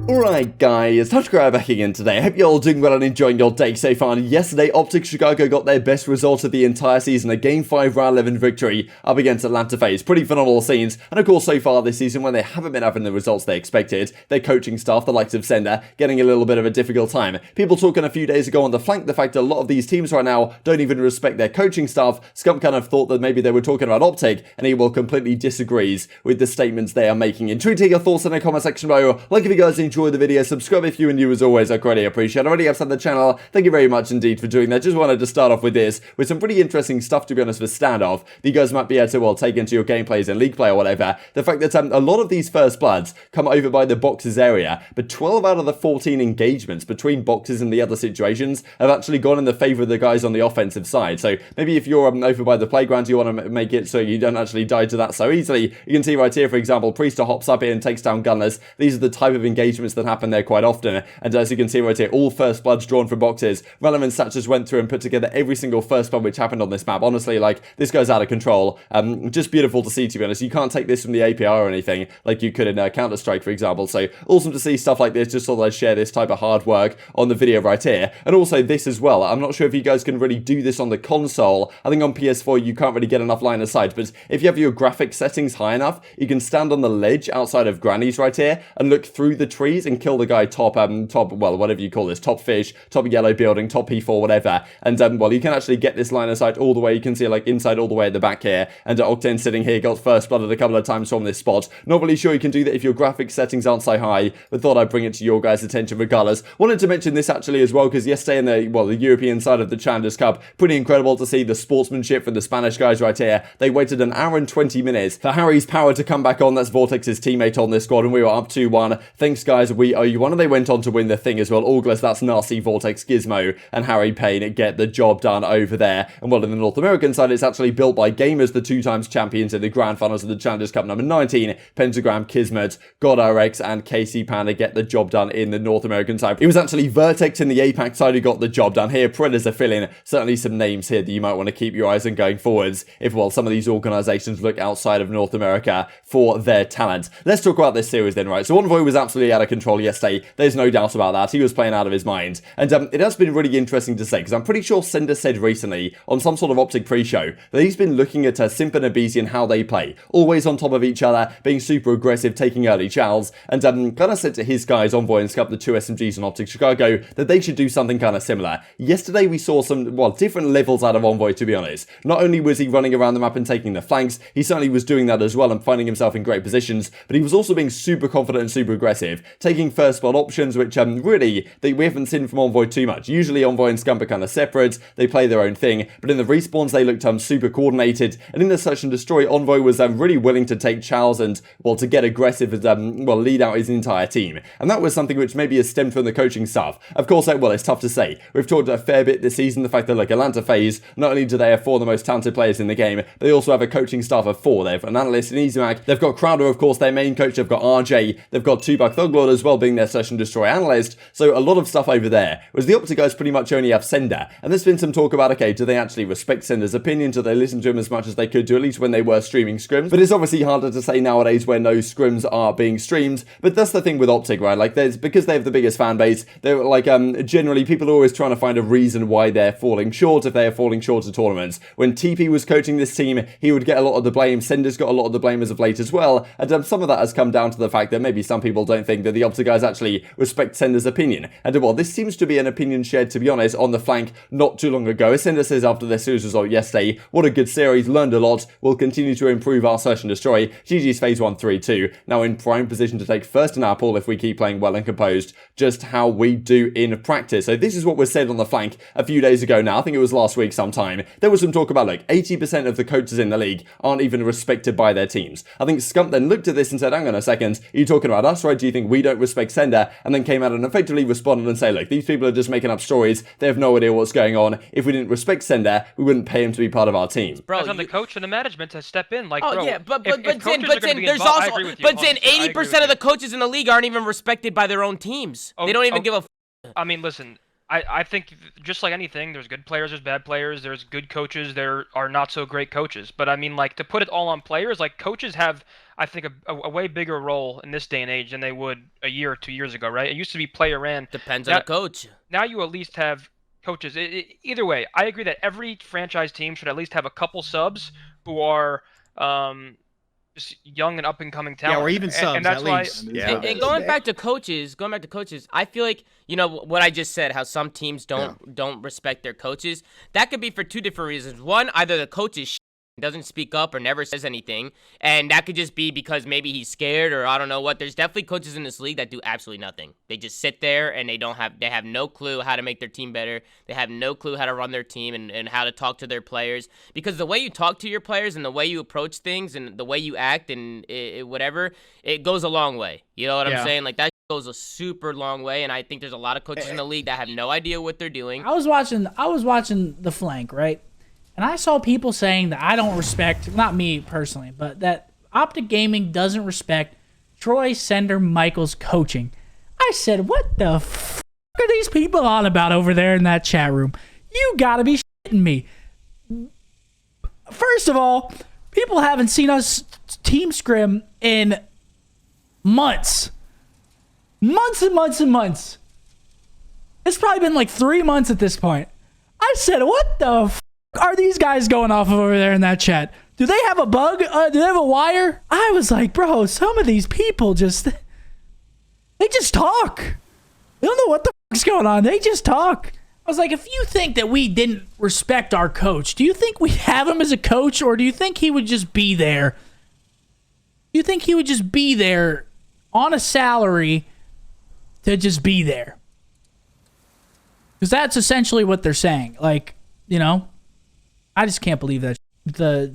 Alright guys, TacticalRab back again today. I hope you're all doing well and enjoying your day so far. And yesterday, Optic Chicago got their best result of the entire season, a Game 5 Round 11 victory up against Atlanta FaZe. Pretty phenomenal scenes. And of course, so far this season, when they haven't been having the results they expected, their coaching staff, the likes of Sender, getting a little bit of a difficult time. People talking a few days ago on the flank, the fact that a lot of these teams right now don't even respect their coaching staff. Scump kind of thought that maybe they were talking about Optic, and he will completely disagrees with the statements they are making. And take your thoughts in the comment section below. Like if you guys enjoyed the video, subscribe if you are new as always, I greatly appreciate it. Already have the channel, thank you very much indeed for doing that. Just wanted to start off with this, with some pretty interesting stuff to be honest for standoff, that you guys might be able to, well, take into your gameplays and league play or whatever. The fact that a lot of these first bloods come over by the boxes area, but 12 out of the 14 engagements between boxes and the other situations have actually gone in the favour of the guys on the offensive side. So maybe if you're over by the playground, you want to make it so you don't actually die to that so easily. You can see right here, for example, Priestahh hops up here and takes down Gunless. These are the type of engagements that happen there quite often. And as you can see right here, all first bloods drawn from boxes. Relevant Stats just went through and put together every single first blood which happened on this map. Honestly, like, this goes out of control. Just beautiful to see, to be honest. You can't take this from the API or anything like you could in Counter-Strike, for example. So awesome to see stuff like this. Just thought I'd share this type of hard work on the video right here. And also this as well. I'm not sure if you guys can really do this on the console. I think on PS4 you can't really get enough line of sight. But if you have your graphics settings high enough, you can stand on the ledge outside of Granny's right here and look through the trees and kill the guy top, well, whatever you call this, top fish, top yellow building, top P4, whatever. And, well, you can actually get this line of sight all the way. You can see, like, inside all the way at the back here. And Octane sitting here, got first blooded a couple of times from this spot. Not really sure you can do that if your graphics settings aren't so high, but thought I'd bring it to your guys' attention regardless. Wanted to mention this actually as well, because yesterday in the, well, the European side of the Challengers Cup, pretty incredible to see the sportsmanship from the Spanish guys right here. They waited an hour and 20 minutes for Harry's power to come back on. That's Vortex's teammate on this squad, and we were up 2-1. Thanks, guys, we owe you one. And they went on to win the thing as well. Gunless, that's nasty. Vortex, Gizmo, and Harry Payne get the job done over there. And well, in the North American side, it's actually built by Gamers, the 2-times champions in the Grand Finals of the Challengers Cup number 19. Pentagram, Kismet, GodRx, and KC Panda get the job done in the North American side. It was actually Vertex in the APAC side who got the job done here. Predators are filling certainly some names here that you might want to keep your eyes on going forwards if, well, some of these organizations look outside of North America for their talent. Let's talk about this series then, right? So Envoy was absolutely out of control yesterday. There's no doubt about that. He was playing out of his mind. And it has been really interesting to say, because I'm pretty sure Sender said recently on some sort of Optic pre-show that he's been looking at Simp and aBeZy and how they play. Always on top of each other, being super aggressive, taking early chows, and kind of said to his guys, Envoy and Scump, the two SMGs on Optic Chicago, that they should do something kind of similar. Yesterday we saw some, well, different levels out of Envoy, to be honest. Not only was he running around the map and taking the flanks, he certainly was doing that as well and finding himself in great positions, but he was also being super confident and super aggressive, taking first spot options, which really, we haven't seen from Envoy too much. Usually Envoy and Scump are kind of separate, they play their own thing, but in the respawns they looked super coordinated, and in the search and destroy, Envoy was really willing to take chows and, well, to get aggressive and, well, lead out his entire team. And that was something which maybe has stemmed from the coaching staff. Of course, well, it's tough to say. We've talked a fair bit this season, the fact that, like, Atlanta FaZe, not only do they have 4 of the most talented players in the game, but they also have a coaching staff of 4. They have an analyst in easyMac, they've got Crowder, of course, their main coach, they've got RJ, they've got Tupac Thuglord as well, being their search and destroy analyst, so a lot of stuff over there. Whereas the Optic guys pretty much only have Sender, and there's been some talk about, okay, do they actually respect Sender's opinion? Do they listen to him as much as they could do, at least when they were streaming scrims? But it's obviously harder to say nowadays when no scrims are being streamed, but that's the thing with Optic, right? Like, there's, because they have the biggest fan base, they're like, generally people are always trying to find a reason why they're falling short if they are falling short of tournaments. When TP was coaching this team, he would get a lot of the blame. Sender's got a lot of the blame as of late as well, and some of that has come down to the fact that maybe some people don't think that the Optic guys actually respect Sender's opinion. And well, this seems to be an opinion shared, to be honest, on the flank not too long ago. As Sender says after their series result yesterday, what a good series, learned a lot, we'll continue to improve our search and destroy. GG's FaZe 1-3-2, now in prime position to take first in our pool if we keep playing well and composed, just how we do in practice. So this is what was said on the flank a few days ago now. I think it was last week sometime. There was some talk about, like, 80% of the coaches in the league aren't even respected by their teams. I think Scump then looked at this and said, hang on a second, are you talking about us, right? Do you think we don't respect Sender? And then came out and effectively responded and say, look, these people are just making up stories. They have no idea what's going on. If we didn't respect Sender, we wouldn't pay him to be part of our team. Bro, it's on the coach and the management to step in. Like, oh, bro, yeah, but if there's also, but then 80% of the coaches in the league aren't even respected by their own teams. They don't even give a. I mean, listen, I think just like anything, there's good players, there's bad players, there's good coaches, there are not so great coaches. But I mean, like, to put it all on players, like, coaches have, I think, a way bigger role in this day and age than they would a year or 2 years ago, right? It used to be player ran. Depends on the coach. Now you at least have coaches. Either way, I agree that every franchise team should at least have a couple subs who are just young and up and coming talent. Yeah, or even subs, and that's at least. Yeah. And going back to coaches, I feel like, you know, what I just said, how some teams don't respect their coaches. That could be for two different reasons. One, either the coach is doesn't speak up or never says anything, and that could just be because maybe he's scared or I don't know what. There's definitely coaches in this league that do absolutely nothing. They just sit there and they have no clue how to make their team better. They have no clue how to run their team and how to talk to their players, because the way you talk to your players and the way you approach things and the way you act and whatever, it goes a long way. You know what I'm saying? Like, that goes a super long way, and I think there's a lot of coaches in the league that have no idea what they're doing. I was watching the flank, right? And I saw people saying that I don't respect, not me personally, but that Optic Gaming doesn't respect Troy Sender Michael's coaching. I said, what the f*** are these people on about over there in that chat room? You gotta be shitting me. First of all, people haven't seen us team scrim in months. Months and months and months. It's probably been like 3 months at this point. I said, what the f*** are these guys going off of over there in that chat? Do they have a bug? Do they have a wire? I was like, bro, some of these people they just talk. They don't know what the fuck's going on. They just talk. I was like, if you think that we didn't respect our coach, do you think we have him as a coach, or do you think he would just be there? Do you think he would just be there on a salary to just be there? Because that's essentially what they're saying. Like, you know, I just can't believe that. The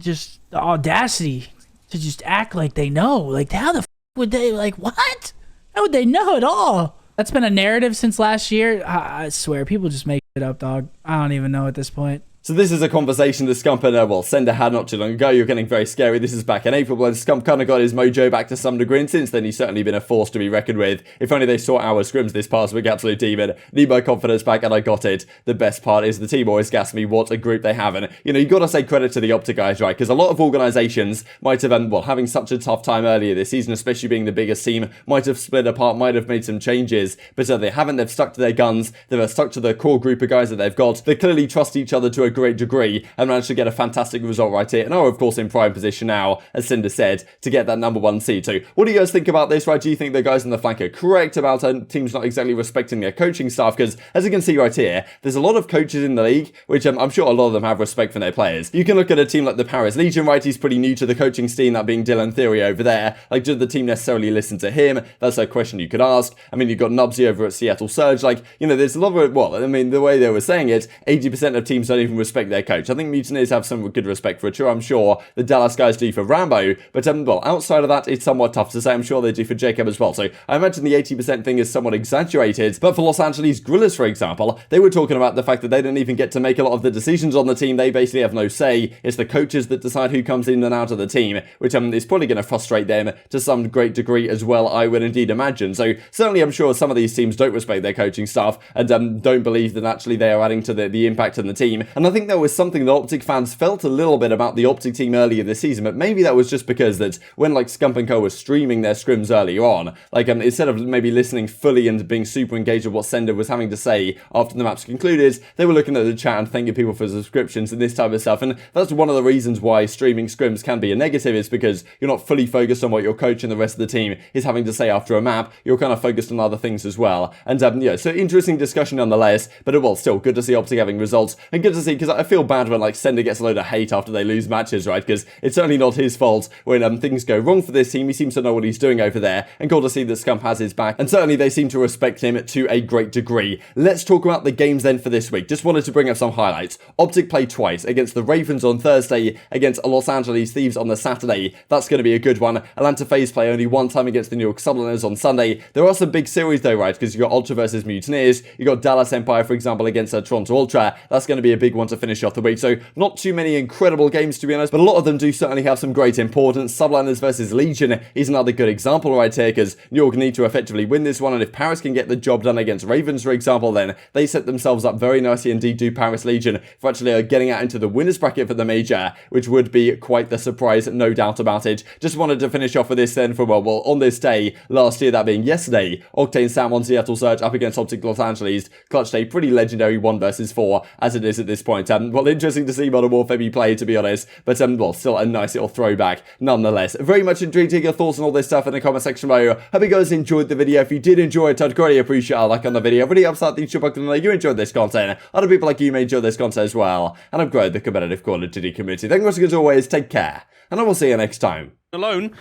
audacity to just act like they know. Like, how the f would they, like, what? How would they know at all? That's been a narrative since last year. I swear, people just make it up, dog. I don't even know at this point. So this is a conversation that Scump and, Sender had not too long ago. You're getting very scary. This is back in April when Scump kind of got his mojo back to some degree, and since then he's certainly been a force to be reckoned with. If only they saw our scrims this past week, absolute demon. Need my confidence back, and I got it. The best part is the team always gas me. What a group they have. And, you know, you got to say credit to the Optic guys, right? Because a lot of organizations might have, having such a tough time earlier this season, especially being the biggest team, might have split apart, might have made some changes, but they haven't. They've stuck to their guns. They've stuck to the core group of guys that they've got. They clearly trust each other to a great degree, and managed to get a fantastic result right here, and are of course in prime position now, as Cinder said, to get that #1 seed too. What do you guys think about this, right? Do you think the guys in the flank are correct about teams not exactly respecting their coaching staff? Because as you can see right here, there's a lot of coaches in the league, which I'm sure a lot of them have respect for their players. You can look at a team like the Paris Legion, right? He's pretty new to the coaching scene, that being Dylan Theory over there. Like, did the team necessarily listen to him? That's a question you could ask. I mean, you've got Nubsy over at Seattle Surge. Like, you know, there's a lot of, the way they were saying it, 80% of teams don't even respect their coach. I think Mutineers have some good respect for it. Sure, I'm sure the Dallas guys do for Rambo, but outside of that, it's somewhat tough to say. I'm sure they do for Jacob as well. So I imagine the 80% thing is somewhat exaggerated. But for Los Angeles Grillers, for example, they were talking about the fact that they don't even get to make a lot of the decisions on the team. They basically have no say. It's the coaches that decide who comes in and out of the team, which is probably going to frustrate them to some great degree as well, I would indeed imagine. So certainly I'm sure some of these teams don't respect their coaching staff and don't believe that actually they are adding to the impact in the team. And I think there was something that Optic fans felt a little bit about the Optic team earlier this season, but maybe that was just because that when like Scump and Co was streaming their scrims earlier on, like instead of maybe listening fully and being super engaged with what Sender was having to say after the maps concluded, they were looking at the chat and thanking people for subscriptions and this type of stuff. And that's one of the reasons why streaming scrims can be a negative, is because you're not fully focused on what your coach and the rest of the team is having to say after a map. You're kind of focused on other things as well. And so interesting discussion nonetheless, but it was still good to see Optic having results, and good to see, because I feel bad when like Sender gets a load of hate after they lose matches, right? Because it's certainly not his fault when things go wrong for this team. He seems to know what he's doing over there, and cool to see that Scump has his back, and certainly they seem to respect him to a great degree. Let's talk about the games then for this week. Just wanted to bring up some highlights. Optic played twice against the Ravens on Thursday, against Los Angeles Thieves on the Saturday. That's going to be a good one. Atlanta FaZe play only one time against the New York Subliners on Sunday. There are some big series though, right? Because you got Ultra versus Mutineers. You got Dallas Empire, for example, against Toronto Ultra. That's going to be a big one to finish off the week. So not too many incredible games, to be honest, but a lot of them do certainly have some great importance. Subliners versus Legion is another good example right here, because New York need to effectively win this one, and if Paris can get the job done against Ravens, for example, then they set themselves up very nicely indeed, do Paris Legion, for actually getting out into the winners bracket for the major, which would be quite the surprise, no doubt about it. Just wanted to finish off with this then from, well, on this day last year, that being yesterday, Octane Sam on Seattle Surge up against Optic Los Angeles, clutched a pretty legendary 1 versus 4, as it is at this point. Well, interesting to see Modern Warfare be played, to be honest, but well, still a nice little throwback nonetheless. Very much intrigued to hear your thoughts on all this stuff in the comment section below. Hope you guys enjoyed the video. If you did enjoy it, I'd greatly appreciate a like on the video. Really helps out the YouTube channel. You enjoyed this content. Other people like you may enjoy this content as well, and I've grown the competitive Call of Duty community. Thank you guys as always. Take care, and I will see you next time. Alone.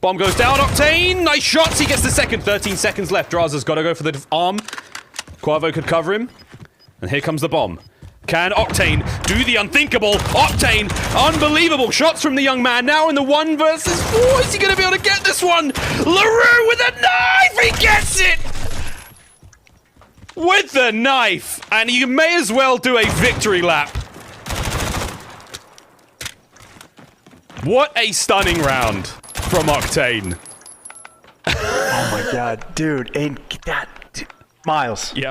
Bomb goes down. Octane. Nice shots. He gets the second. 13 seconds left. Drazah's got to go for the arm. Quavo could cover him. And here comes the bomb. Can Octane do the unthinkable? Octane, unbelievable shots from the young man. Now in the 1 versus 4. Is he going to be able to get this one? LaRue with a knife. He gets it. With the knife. And you may as well do a victory lap. What a stunning round from Octane. Oh my god, dude, ain't that Miles. Yep.